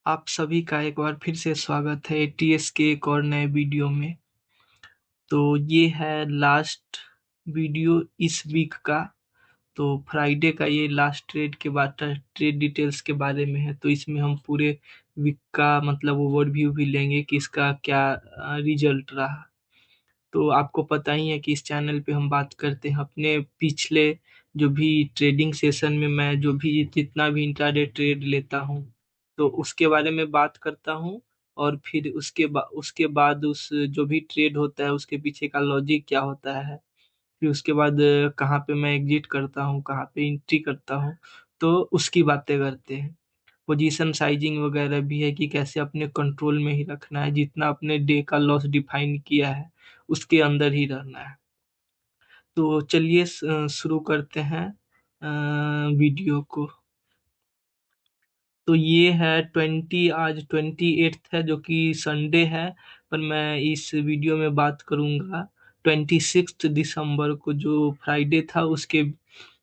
आप सभी का एक बार फिर से स्वागत है एटीएस के एक और नए वीडियो में। तो ये है लास्ट वीडियो इस वीक का। तो फ्राइडे का ये लास्ट ट्रेड के बाद ट्रेड डिटेल्स के बारे में है। तो इसमें हम पूरे वीक का मतलब ओवरव्यू भी लेंगे कि इसका क्या रिजल्ट रहा। तो आपको पता ही है कि इस चैनल पे हम बात करते हैं अपने पिछले जो भी ट्रेडिंग सेशन में मैं जो भी जितना भी इंट्राडे ट्रेड लेता हूँ तो उसके बारे में बात करता हूँ। और फिर उसके बाद उस जो भी ट्रेड होता है उसके पीछे का लॉजिक क्या होता है। फिर उसके बाद कहाँ पे मैं एग्जिट करता हूँ, कहाँ पे एंट्री करता हूँ, तो उसकी बातें करते हैं। पोजीशन साइजिंग वगैरह भी है कि कैसे अपने कंट्रोल में ही रखना है, जितना अपने डे का लॉस डिफाइन किया है उसके अंदर ही रहना है। तो चलिए शुरू करते हैं वीडियो को। तो ये है आज 28 है जो कि संडे है। पर मैं इस वीडियो में बात करूंगा 26 दिसंबर को जो फ्राइडे था उसके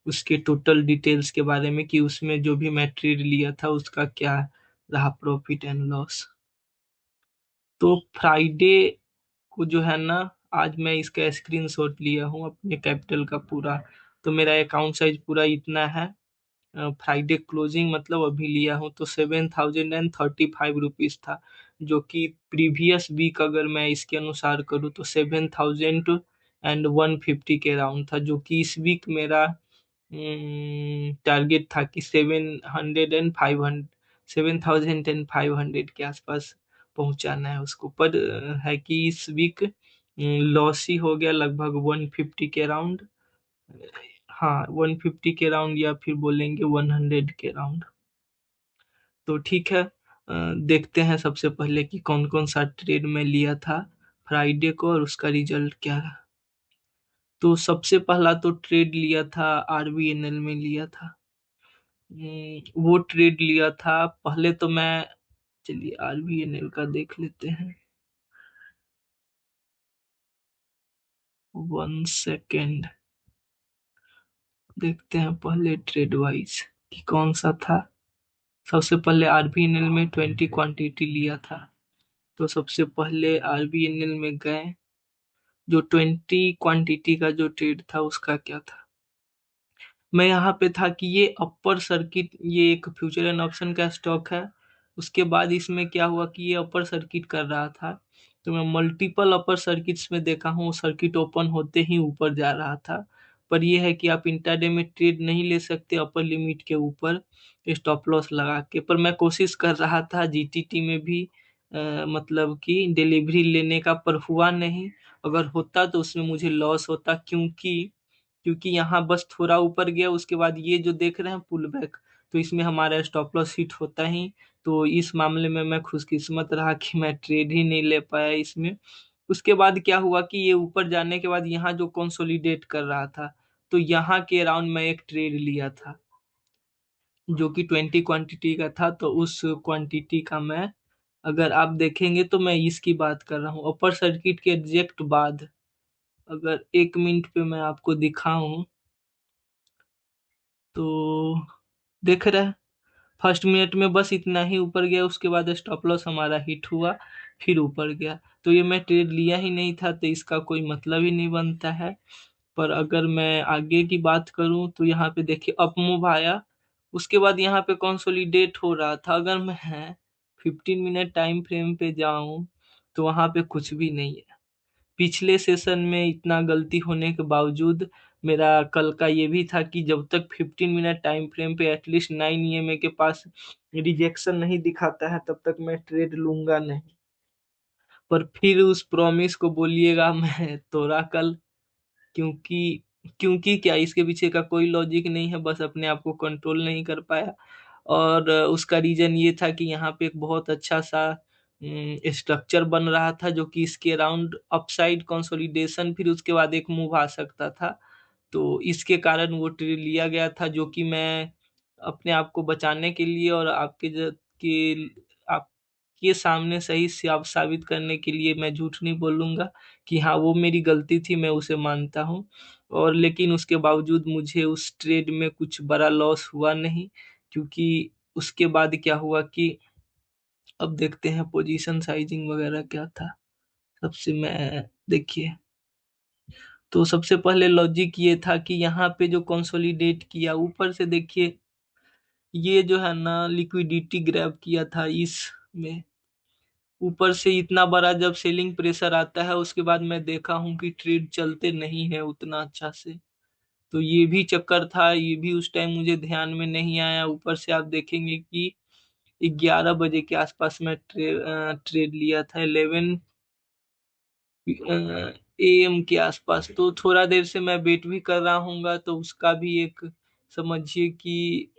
उसके टोटल डिटेल्स के बारे में कि उसमें जो भी मैं ट्रेड लिया था उसका क्या रहा प्रॉफिट एंड लॉस। तो फ्राइडे को जो है ना, आज मैं इसका स्क्रीनशॉट लिया हूँ अपने कैपिटल का पूरा। तो मेरा अकाउंट साइज पूरा इतना है। फ्राइडे क्लोजिंग मतलब अभी लिया हूँ तो 7,035 रुपीज था, जो कि प्रीवियस वीक अगर मैं इसके अनुसार करूँ तो 7,001 50 के अराउंड था, जो कि इस वीक मेरा टारगेट था कि 7,500 के आसपास पहुंचाना है उसको। पर है कि इस वीक लॉस ही हो गया लगभग 150 के अराउंड। हाँ, 150 के राउंड या फिर बोलेंगे 100 के राउंड। तो ठीक है, देखते हैं सबसे पहले कि कौन कौन सा ट्रेड में लिया था फ्राइडे को और उसका रिजल्ट क्या रहा। तो सबसे पहला तो ट्रेड लिया था आरबीएनएल में लिया था। वो ट्रेड लिया था पहले तो मैं, चलिए आरबीएनएल का देख लेते हैं। 1 सेकेंड, देखते हैं पहले ट्रेड वाइज कि कौन सा था। सबसे पहले आरबीएनएल में 20 क्वांटिटी लिया था। तो सबसे पहले आरबीएनएल में गए, जो 20 क्वांटिटी का जो ट्रेड था उसका क्या था। मैं यहाँ पे था कि ये अपर सर्किट, ये एक फ्यूचर एंड ऑप्शन का स्टॉक है। उसके बाद इसमें क्या हुआ कि ये अपर सर्किट कर रहा था। तो मैं मल्टीपल अपर सर्किट्स में देखा हूँ, सर्किट ओपन होते ही ऊपर जा रहा था। पर यह है कि आप इंट्राडे में ट्रेड नहीं ले सकते अपर लिमिट के ऊपर स्टॉप लॉस लगा के। पर मैं कोशिश कर रहा था जीटीटी में भी मतलब कि डिलीवरी लेने का, पर हुआ नहीं। अगर होता तो उसमें मुझे लॉस होता, क्योंकि यहाँ बस थोड़ा ऊपर गया उसके बाद ये जो देख रहे हैं पुल बैक, तो इसमें हमारा स्टॉप लॉस हिट होता ही। तो इस मामले में मैं खुशकिस्मत रहा कि मैं ट्रेड ही नहीं ले पाया इसमें। उसके बाद क्या हुआ कि ये ऊपर जाने के बाद यहाँ जो कंसोलिडेट कर रहा था, तो यहाँ के अराउंड मैं एक ट्रेड लिया था जो कि 20 क्वांटिटी का था। तो उस क्वांटिटी का मैं, अगर आप देखेंगे तो मैं इसकी बात कर रहा हूँ अपर सर्किट के एग्जैक्ट बाद। अगर 1 मिनट पे मैं आपको दिखाऊं तो देख रहे हैं फर्स्ट मिनट में बस इतना ही ऊपर गया, उसके बाद स्टॉप लॉस हमारा हिट हुआ, फिर ऊपर गया। तो ये मैं ट्रेड लिया ही नहीं था तो इसका कोई मतलब ही नहीं बनता है। पर अगर मैं आगे की बात करूं तो यहाँ पे देखिए अप मूव आया, उसके बाद यहाँ पे कंसोलिडेट हो रहा था। अगर मैं 15 मिनट टाइम फ्रेम पे जाऊं तो वहां पे कुछ भी नहीं है। पिछले सेशन में इतना गलती होने के बावजूद मेरा कल का ये भी था कि जब तक 15 मिनट टाइम फ्रेम पे एटलीस्ट 9 EMA के पास रिजेक्शन नहीं दिखाता है तब तक मैं ट्रेड लूंगा नहीं। पर फिर उस प्रॉमिस को बोलिएगा मैं तोड़ा कल, क्योंकि क्योंकि क्या, इसके पीछे का कोई लॉजिक नहीं है, बस अपने आप को कंट्रोल नहीं कर पाया। और उसका रीजन ये था कि यहाँ पे एक बहुत अच्छा सा स्ट्रक्चर बन रहा था जो कि इसके अराउंड अपसाइड कंसोलिडेशन फिर उसके बाद एक मूव आ सकता था। तो इसके कारण वो ट्रेड लिया गया था, जो कि मैं अपने आप को बचाने के लिए और आपके सामने सही साबित करने के लिए मैं झूठ नहीं बोलूंगा कि हाँ वो मेरी गलती थी, मैं उसे मानता हूँ। और लेकिन उसके बावजूद मुझे उस ट्रेड में कुछ बड़ा लॉस हुआ नहीं, क्योंकि उसके बाद क्या हुआ कि अब देखते हैं पोजीशन साइजिंग वगैरह क्या था। सबसे मैं देखिए, तो सबसे पहले लॉजिक ये था कि यहाँ पे जो कंसोलिडेट किया ऊपर से देखिए, ये जो है ना लिक्विडिटी ग्रैब किया था इसमें, ऊपर से इतना बड़ा जब सेलिंग प्रेशर आता है उसके बाद मैं देखा हूं कि ट्रेड चलते नहीं है उतना अच्छा से। तो ये भी चक्कर था, ये भी उस टाइम मुझे ध्यान में नहीं आया। ऊपर से आप देखेंगे कि 11 बजे के आसपास मैं ट्रेड लिया था, 11 AM के आसपास। तो थोड़ा देर से मैं वेट भी कर रहा हूँगा, तो उसका भी एक समझिए कि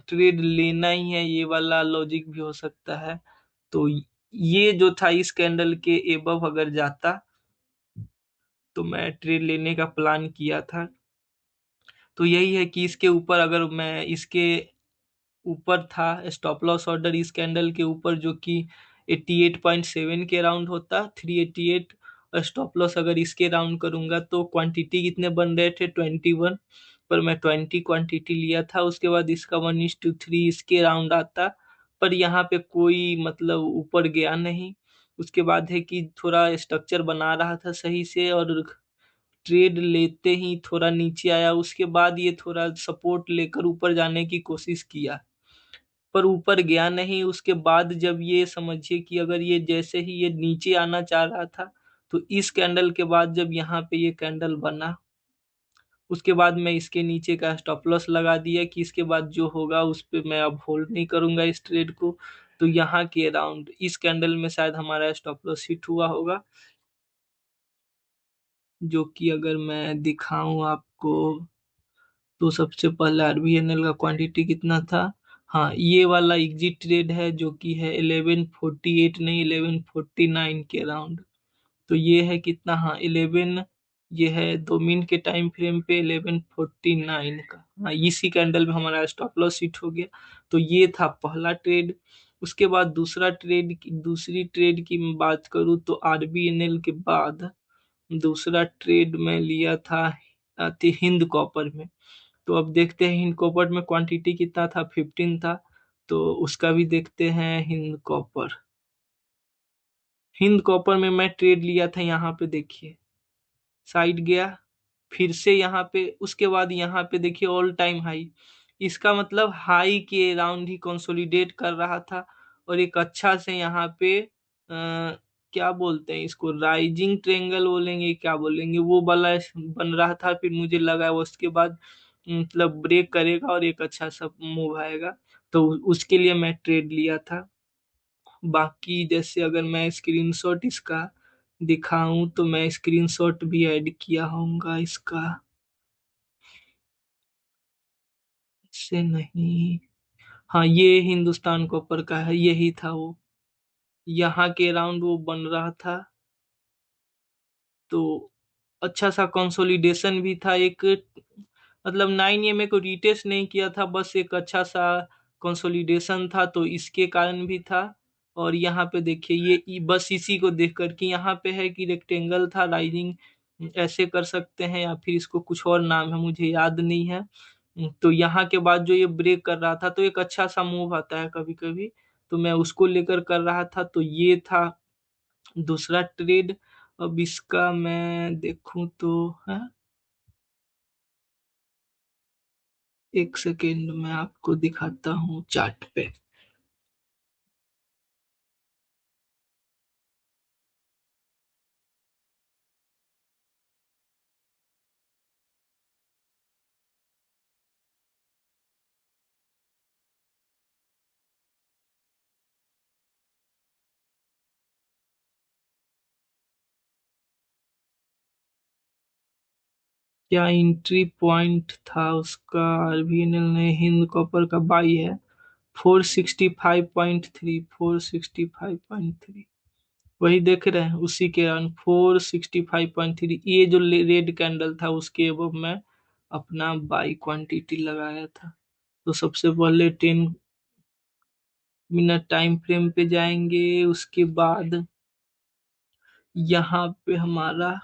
ट्रेड लेना ही है, ये वाला लॉजिक भी हो सकता है। तो ये जो था इस कैंडल के एबव अगर जाता तो मैं ट्रेड लेने का प्लान किया था। तो यही है कि इसके ऊपर अगर मैं इसके ऊपर था स्टॉप लॉस ऑर्डर इस कैंडल के ऊपर जो कि 88.7 के राउंड होता 388, और स्टॉप लॉस अगर इसके राउंड करूंगा तो क्वांटिटी कितने बन रहे थे 21, पर मैं 20 क्वांटिटी लिया था। उसके बाद इसका 1:3 इसके राउंड आता, पर यहाँ पे कोई मतलब ऊपर गया नहीं। उसके बाद है कि थोड़ा स्ट्रक्चर बना रहा था सही से, और ट्रेड लेते ही थोड़ा नीचे आया। उसके बाद ये थोड़ा सपोर्ट लेकर ऊपर जाने की कोशिश किया, पर ऊपर गया नहीं। उसके बाद जब ये समझिए कि अगर ये जैसे ही ये नीचे आना चाह रहा था, तो इस कैंडल के बाद जब यहाँ पे ये कैंडल बना, उसके बाद मैं इसके नीचे का स्टॉप लॉस लगा दिया कि इसके बाद जो होगा उस पे मैं अब होल्ड नहीं करूंगा इस ट्रेड को। तो यहाँ के अराउंड इस कैंडल में शायद हमारा स्टॉप लॉस हिट हुआ होगा, जो कि अगर मैं दिखाऊं आपको, तो सबसे पहले आरबीएनएल का क्वांटिटी कितना था। हाँ, ये वाला एग्जिट ट्रेड है जो कि है 1148 नहीं 1149 के अराउंड। तो ये है कितना, हाँ 11, ये है 2 मिनट के टाइम फ्रेम पे 1149 का। हाँ, इसी कैंडल में हमारा स्टॉप लॉस हिट हो गया। तो ये था पहला ट्रेड। उसके बाद दूसरी ट्रेड की मैं बात करूँ तो आरबीएनएल के बाद दूसरा ट्रेड में लिया था हिंद कॉपर में। तो अब देखते हैं हिंद कॉपर में क्वांटिटी कितना था, 15 था। तो उसका भी देखते हैं। हिंद कॉपर में मैं ट्रेड लिया था, यहाँ पे देखिए साइड गया, फिर से यहाँ पे, उसके बाद यहाँ पे देखिए ऑल टाइम हाई। इसका मतलब हाई के राउंड ही कंसोलिडेट कर रहा था, और एक अच्छा से यहाँ पे क्या बोलते हैं इसको, राइजिंग ट्रेंगल बोलेंगे क्या बोलेंगे, वो वाला बन रहा था। फिर मुझे लगा वो उसके बाद मतलब ब्रेक करेगा और एक अच्छा सा मूव आएगा, तो उसके लिए मैं ट्रेड लिया था। बाकी जैसे अगर मैं स्क्रीनशॉट इसका दिखाऊं तो मैं स्क्रीनशॉट भी ऐड किया होऊंगा इसका, से नहीं। हाँ, ये हिंदुस्तान कॉपर का है, यही था वो। यहाँ के राउंड वो बन रहा था, तो अच्छा सा कंसोलिडेशन भी था एक, मतलब 9 EMA को रिटेस्ट नहीं किया था, बस एक अच्छा सा कंसोलिडेशन था, तो इसके कारण भी था। और यहाँ पे देखिए बस इसी को देख कर कि यहाँ पे है कि रेक्टेंगल था राइजिंग, ऐसे कर सकते हैं या फिर इसको कुछ और नाम है मुझे याद नहीं है। तो यहाँ के बाद जो ये ब्रेक कर रहा था, तो एक अच्छा सा मूव आता है कभी कभी, तो मैं उसको लेकर कर रहा था। तो ये था दूसरा ट्रेड। अब इसका मैं देखूं तो है, एक सेकेंड में आपको दिखाता हूँ चार्ट पे। क्या एंट्री पॉइंट था उसका, आरबीएनएल ने हिंद कॉपर का बाई है 465.3, 465.3, वही देख रहे हैं उसी के अराउंड 465.3। ये जो रेड कैंडल था उसके अब मैं अपना बाई क्वांटिटी लगाया था। तो सबसे पहले 10 मिनट टाइम फ्रेम पे जाएंगे, उसके बाद यहाँ पे हमारा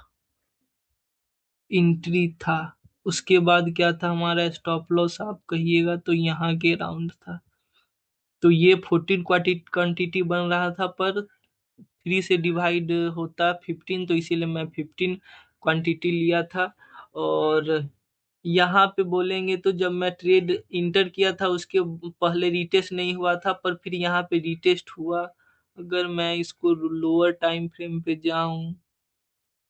एंट्री था। उसके बाद क्या था हमारा स्टॉप लॉस, आप कहिएगा तो यहाँ के राउंड था। तो ये 14 क्वांटिटी बन रहा था, पर 3 से डिवाइड होता 15, तो इसीलिए मैं 15 क्वांटिटी लिया था। और यहाँ पे बोलेंगे तो जब मैं ट्रेड इंटर किया था उसके पहले रीटेस्ट नहीं हुआ था, पर फिर यहाँ पे रीटेस्ट हुआ। अगर मैं इसको लोअर टाइम फ्रेम पे जाऊं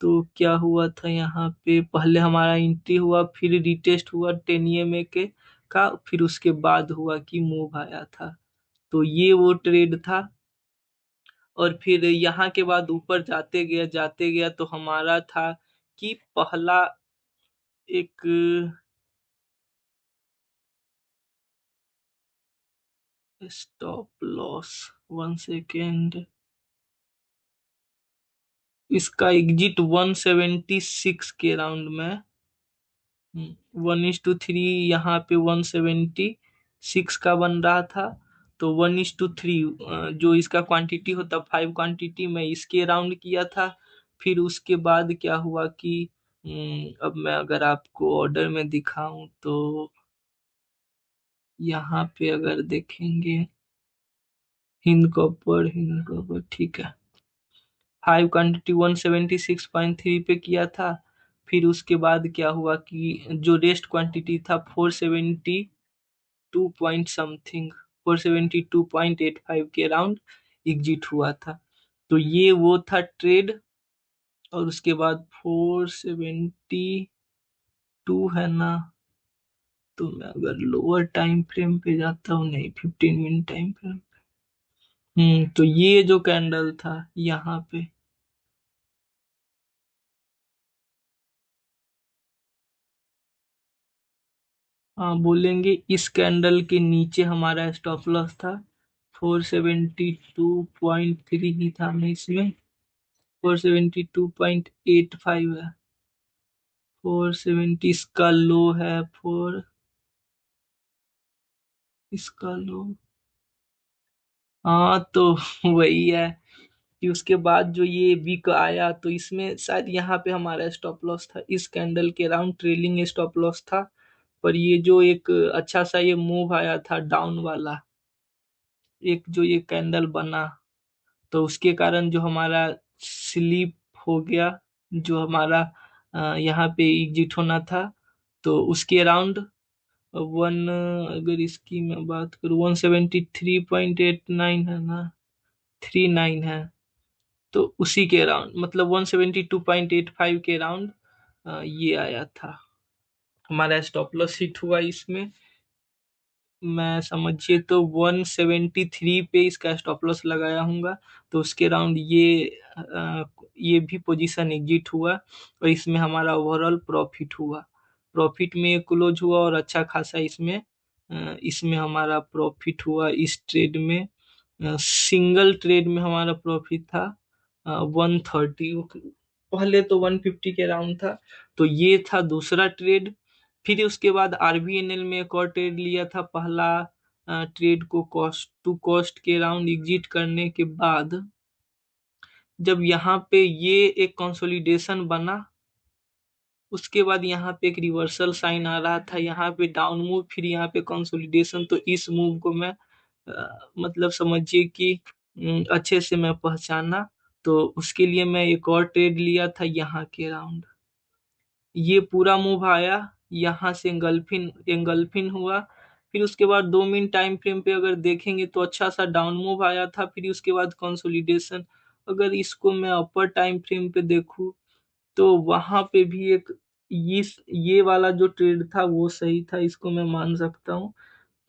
तो क्या हुआ था, यहाँ पे पहले हमारा एंट्री हुआ, फिर रीटेस्ट हुआ 10 EMA के का, फिर उसके बाद हुआ कि मूव आया था। तो ये वो ट्रेड था। और फिर यहाँ के बाद ऊपर जाते गया तो हमारा था कि पहला एक स्टॉप लॉस, 1 सेकेंड, इसका एग्जिट 176 के राउंड में, 1:3, यहाँ पे 176 का बन रहा था। तो 1:3 जो इसका क्वांटिटी होता 5 क्वांटिटी में इसके राउंड किया था। फिर उसके बाद क्या हुआ कि अब मैं अगर आपको ऑर्डर में दिखाऊं तो यहाँ पे अगर देखेंगे हिंद कॉपर ठीक है, 5 क्वांटिटी 176.3 पे किया था। फिर उसके बाद क्या हुआ कि जो रेस्ट क्वांटिटी था 472 पॉइंट समथिंग, 472.85 के राउंड एग्जिट हुआ था। तो ये वो था ट्रेड। और उसके बाद 472 है ना, तो मैं अगर लोअर टाइम फ्रेम पे जाता हूँ, नहीं 15 मिनट टाइम फ्रेम, तो ये जो कैंडल था यहाँ पे, हाँ बोलेंगे इस कैंडल के नीचे हमारा स्टॉप लॉस था, 472.3 ही था हमें इसमें, 472.85 है, 470 इसका लो है, फोर इसका लो, हाँ तो वही है कि उसके बाद जो ये वीक आया तो इसमें शायद यहाँ पे हमारा स्टॉप लॉस था, इस कैंडल के राउंड ट्रेलिंग स्टॉप लॉस था। पर ये जो एक अच्छा सा ये मूव आया था डाउन वाला, एक जो ये कैंडल बना, तो उसके कारण जो हमारा स्लीप हो गया, जो हमारा यहाँ पे एग्जिट होना था, तो उसके अराउंड वन, अगर इसकी मैं बात करूँ 173.89 है ना, 39 है, तो उसी के अराउंड मतलब 172.85 के अराउंड ये आया था, हमारा स्टॉप लॉस हिट हुआ इसमें। मैं समझिए तो 173 पे इसका स्टॉप लॉस लगाया हूँगा। तो उसके राउंड ये भी पोजीशन एग्जिट हुआ, और इसमें हमारा ओवरऑल प्रॉफिट हुआ, प्रॉफिट में क्लोज हुआ, और अच्छा खासा इसमें हमारा प्रॉफिट हुआ इस ट्रेड में। सिंगल ट्रेड में हमारा प्रॉफिट था 130, पहले तो 150 के राउंड था। तो ये था दूसरा ट्रेड। फिर उसके बाद आरबीएनएल में एक और ट्रेड लिया था, पहला ट्रेड को कॉस्ट टू कॉस्ट के राउंड एग्जिट करने के बाद, जब यहाँ पे ये एक कंसोलिडेशन बना, उसके बाद यहाँ पे एक रिवर्सल साइन आ रहा था, यहाँ पे डाउन मूव, फिर यहाँ पे कंसोलिडेशन। तो इस मूव को मैं मतलब समझिए कि अच्छे से मैं पहचाना। तो उसके लिए मैं एक और ट्रेड लिया था यहाँ के राउंड, ये पूरा मूव आया, यहाँ से एंगल्फिन एंगल्फिन हुआ। फिर उसके बाद 2 मिनट टाइम फ्रेम पे अगर देखेंगे तो अच्छा सा डाउन मूव आया था, फिर उसके बाद कंसोलिडेशन। अगर इसको मैं अपर टाइम फ्रेम पे देखूं तो वहां पे भी एक ये वाला जो ट्रेड था वो सही था, इसको मैं मान सकता हूँ,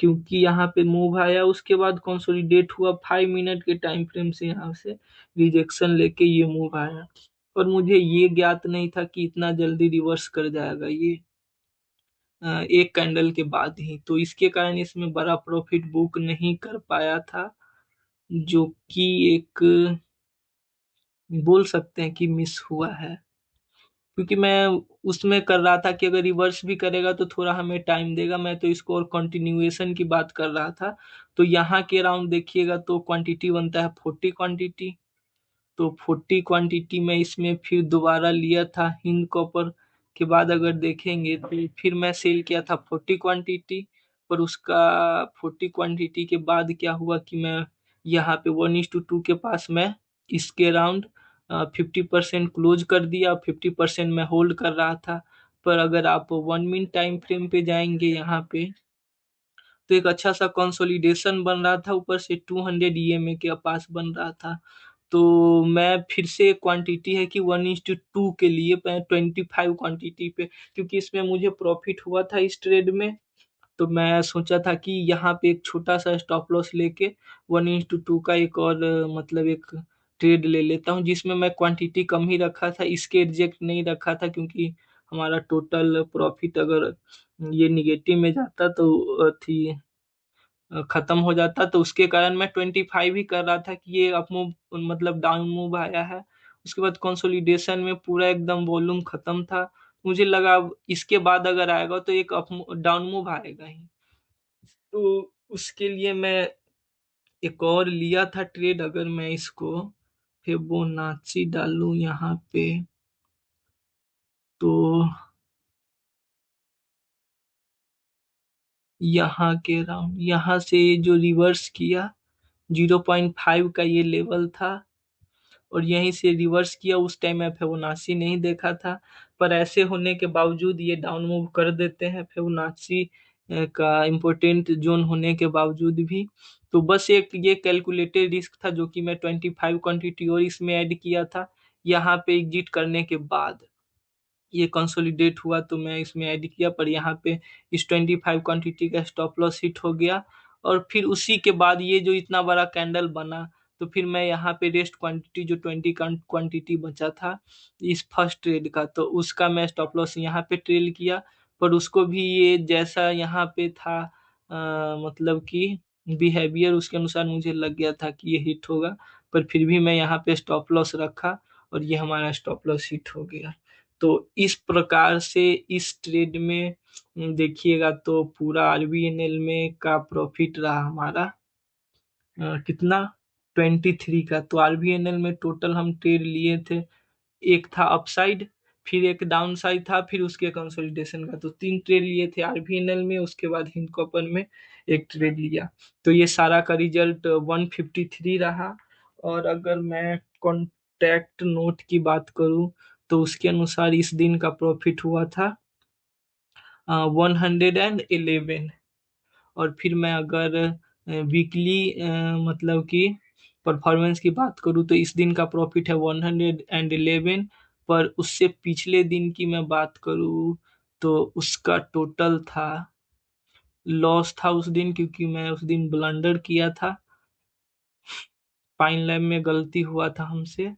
क्योंकि यहाँ पे मूव आया, उसके बाद कंसोलिडेट हुआ, 5 मिनट के टाइम फ्रेम से यहाँ से रिजेक्शन लेके ये मूव आया। और मुझे ये ज्ञात नहीं था कि इतना जल्दी रिवर्स कर जाएगा ये एक कैंडल के बाद ही, तो इसके कारण इसमें बड़ा प्रॉफिट बुक नहीं कर पाया था, जो कि एक बोल सकते हैं कि मिस हुआ है। क्योंकि मैं उसमें कर रहा था कि अगर रिवर्स भी करेगा तो थोड़ा हमें टाइम देगा, मैं तो इसको और कंटिन्यूएशन की बात कर रहा था। तो यहाँ के राउंड देखिएगा तो क्वांटिटी बनता है 40 क्वांटिटी, तो 40 क्वांटिटी में इसमें फिर दोबारा लिया था हिंद कॉपर के बाद अगर देखेंगे तो फिर मैं सेल किया था 40 क्वांटिटी। पर उसका 40 क्वांटिटी के बाद क्या हुआ कि मैं यहाँ पे 1:2 के पास मैं इसके अराउंड 50% क्लोज कर दिया, 50% मैं होल्ड कर रहा था। पर अगर आप 1 मिनट टाइम फ्रेम पे जाएंगे यहाँ पे, तो एक अच्छा सा कंसोलिडेशन बन रहा था, ऊपर से 200 ईएमए के पास बन रहा था। तो मैं फिर से क्वांटिटी है कि 1:2 के लिए मैं 25 क्वांटिटी पे, क्योंकि इसमें मुझे प्रॉफिट हुआ था इस ट्रेड में, तो मैं सोचा था कि यहाँ पे एक छोटा सा स्टॉप लॉस लेके 1:2 का एक और मतलब एक ट्रेड ले लेता हूँ, जिसमें मैं क्वांटिटी कम ही रखा था, इसके एग्जैक्ट नहीं रखा था, क्योंकि हमारा टोटल प्रॉफिट अगर ये निगेटिव में जाता तो थी खत्म हो जाता, तो उसके कारण मैं 25 ही कर रहा था कि ये अप मूव मतलब डाउन मूव आया है। उसके बाद कंसोलिडेशन में पूरा एकदम वॉल्यूम खत्म था, मुझे लगा अब इसके बाद अगर आएगा तो एक अप डाउन मूव आएगा ही। तो उसके लिए मैं एक और लिया था ट्रेड, अगर मैं इसको फिबोनाची डालूं यहाँ पे, तो यहाँ के राउंड यहाँ से जो रिवर्स किया 0.5 का ये लेवल था, और यहीं से रिवर्स किया। उस टाइम मैं फिबोनाची नहीं देखा था, पर ऐसे होने के बावजूद ये डाउन मूव कर देते हैं फिबोनाची का इम्पोर्टेंट जोन होने के बावजूद भी। तो बस एक ये कैलकुलेटेड रिस्क था जो कि मैं 25 क्वांटिटी और इसमें ऐड किया था यहाँ पे एग्जिट करने के बाद। ये कंसोलिडेट हुआ तो मैं इसमें ऐड किया, पर यहाँ पे इस 25 क्वांटिटी का स्टॉप लॉस हिट हो गया। और फिर उसी के बाद ये जो इतना बड़ा कैंडल बना, तो फिर मैं यहाँ पे रेस्ट क्वांटिटी जो 20 क्वांटिटी बचा था इस फर्स्ट ट्रेड का, तो उसका मैं स्टॉप लॉस यहाँ पे ट्रेल किया। पर उसको भी ये जैसा यहाँ पे था मतलब कि बिहेवियर, उसके अनुसार मुझे लग गया था कि ये हिट होगा, पर फिर भी मैं यहाँ पे स्टॉप लॉस रखा और ये हमारा स्टॉप लॉस हिट हो गया। तो इस प्रकार से इस ट्रेड में देखिएगा तो पूरा आरबीएनएल में का प्रॉफिट रहा हमारा कितना 23 का। तो आरबीएनएल में टोटल हम ट्रेड लिए थे, एक था अपसाइड, फिर एक डाउन साइड था, फिर उसके कंसोलिडेशन का, तो 3 ट्रेड लिए थे आरबीएनएल में। उसके बाद हिंद कॉपर में एक ट्रेड लिया, तो ये सारा का रिजल्ट 153 रहा। और अगर मैं कॉन्ट्रैक्ट नोट की बात करूं, तो उसके अनुसार इस दिन का प्रॉफिट हुआ था 111। और फिर मैं अगर वीकली मतलब कि परफॉर्मेंस की बात करूँ, तो इस दिन का प्रॉफिट है 111। पर उससे पिछले दिन की मैं बात करूँ तो उसका टोटल था लॉस था उस दिन, क्योंकि मैं उस दिन ब्लंडर किया था, पाइन लैब में गलती हुआ था हमसे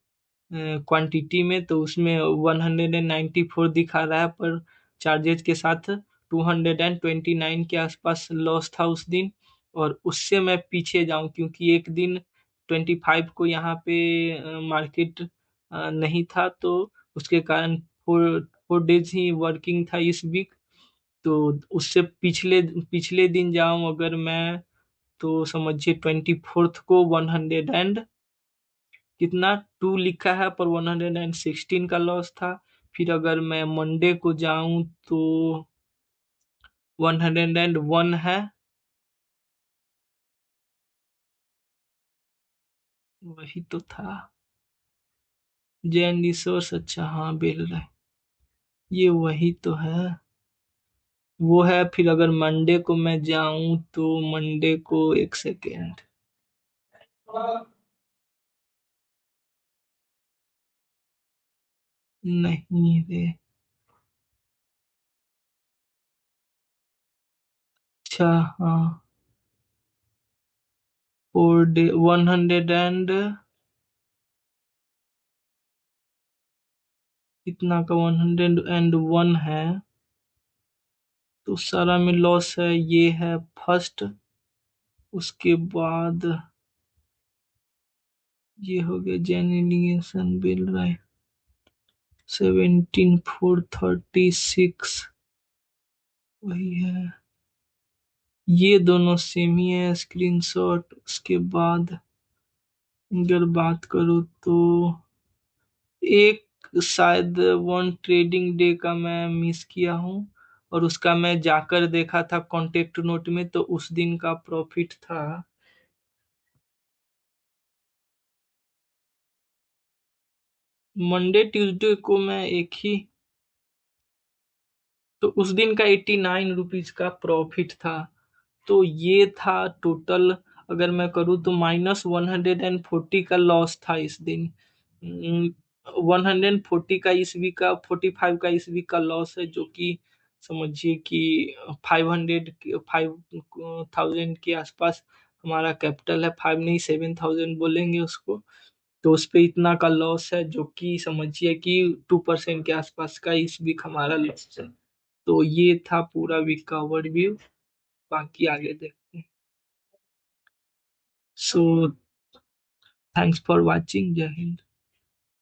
क्वांटिटी में, तो उसमें 194 दिखा रहा है, पर चार्जेज के साथ 229 के आसपास लॉस था उस दिन। और उससे मैं पीछे जाऊं, क्योंकि एक दिन 25 को यहाँ पे मार्केट नहीं था, तो उसके कारण 4 डेज ही वर्किंग था इस वीक। तो उससे पिछले पिछले दिन जाऊं अगर मैं, तो समझिए 24 को 100 एंड कितना 2 लिखा है, पर 116 का लॉस था। फिर अगर मैं मंडे को जाऊं तो 101 है। वही तो था, जैन रिसोर्स, अच्छा हाँ बेल रहा है, ये वही तो है, वो है। फिर अगर मंडे को मैं जाऊं तो मंडे को एक सेकेंड, नहीं रे, अच्छा हाँ, 4 डे 100 एंड कितना का 101 है, तो सारा में लॉस है, ये है फर्स्ट। उसके बाद ये हो गया जेनिलिएशन बिल राय 17436, वही है, ये दोनों सेम ही है स्क्रीनशॉट। उसके बाद अगर बात करूँ तो एक शायद वन ट्रेडिंग डे का मैं मिस किया हूँ, और उसका मैं जाकर देखा था कॉन्टेक्ट नोट में, तो उस दिन का प्रॉफिट था। मंडे ट्यूसडे को मैं एक ही, तो उस दिन का 89 रुपीज का प्रॉफिट था। तो ये था टोटल। अगर मैं करूँ तो -140 का लॉस था इस दिन। 140 का ईस्वी का, 45 का ईस्वी का लॉस है, जो कि समझिए कि 5,000 के आसपास हमारा कैपिटल है। 5 नहीं, 7,000 बोलेंगे उसको। तो उस पे इतना का लॉस है, जो कि समझिए कि 2% के आसपास का इस वीक हमारा लॉस है। तो ये था पूरा वीक का ओवरव्यू। बाकी आगे देखते हैं। So thanks for watching. जय हिंद।